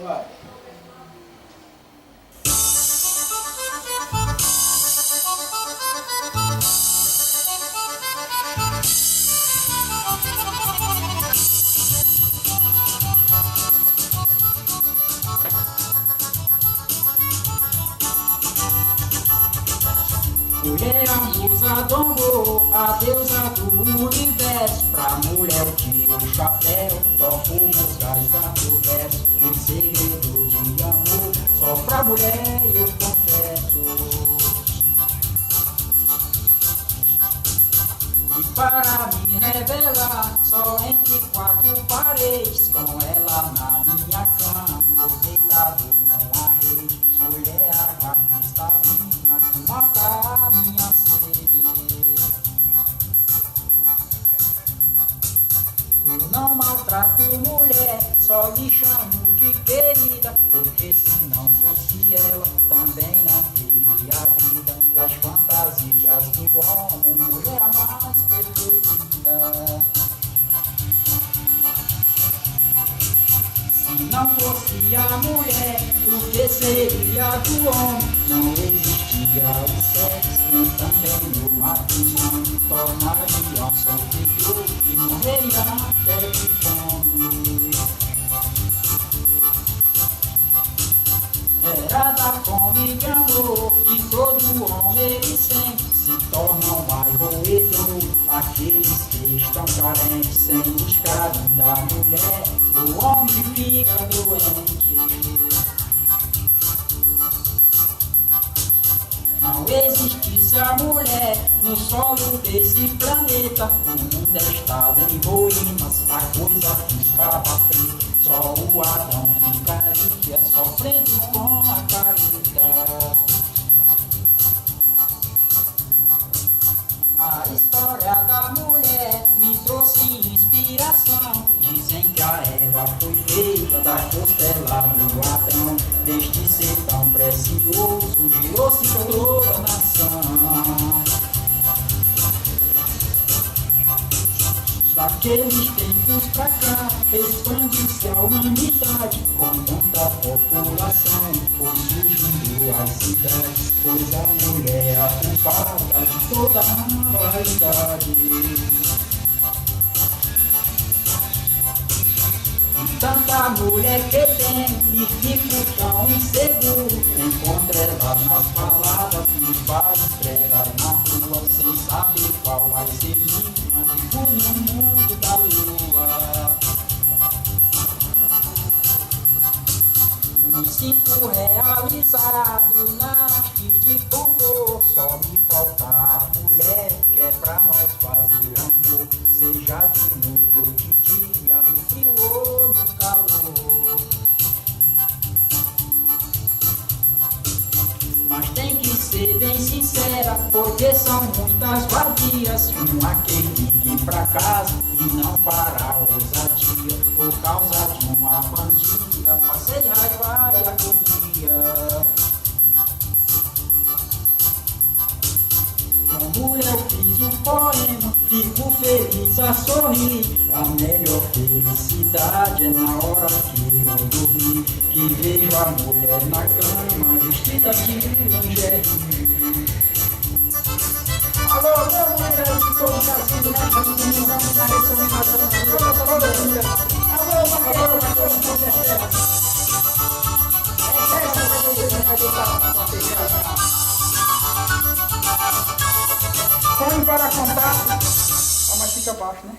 Vai. Mulher é a musa do amor, a deusa do universo. Pra mulher eu tiro o chapéu, toco os gás do verso. Tem segredo de amor, só pra mulher eu confesso. E para me revelar, só entre quatro paredes, com ela na minha cama, deitado numa rede. Mulher água cristalina que mata a minha sede. Eu não maltrato mulher, só lhe chamo de querida, porque se não fosse ela, também não teria a vida. Das fantasias do homem, mulher a mais preferida. Se não fosse a mulher, o que seria do homem? Não existia o sexo, nem também o matrimônio. Tornaria um sofredor e morreria até de fome. Era da fome de amor que todo homem ele sente. Se torna um mais roedor aqueles que estão carentes. Sem os carinhos da mulher, o homem fica doente. Não existisse a mulher no solo desse planeta, o mundo estava em ruínas, a coisa ficava preta. Só o Adão ficaria sofrendo com a careta. A história da mulher me trouxe inspiração. Dizem que a Eva foi feita da costela do Adão. Deste ser tão precioso, gerou-se toda a nação. Daqueles tempos pra cá, expande-se a humanidade. Com tanta população, foi surgindo as cidades. Pois a mulher é a culpada de toda a realidade. Tanta mulher que tem e fico tão inseguro. Encontro ela nas palavras e vários pregas na rua, sem saber qual vai ser minha. Vivo no mundo da lua. Me sinto realizado na arte de compor. Só me falta a mulher que é pra nós fazer amor. Seja de noite ou de dia, no frio ou no calor. Mas tem que ser bem sincera, porque são muitas vadias. Uma que ligue pra casa e não para a ousadia. Por causa de uma bandida, passei raiva e agonia. Com mulher eu fiz um poema, fico feliz a sorrir. A melhor felicidade é na hora que eu dormir, que vejo a mulher na cama, vestida de lingerie. Alô, alô, mulher de todo o Brasil, né? Alô, põe para contato, mas fica abaixo, né?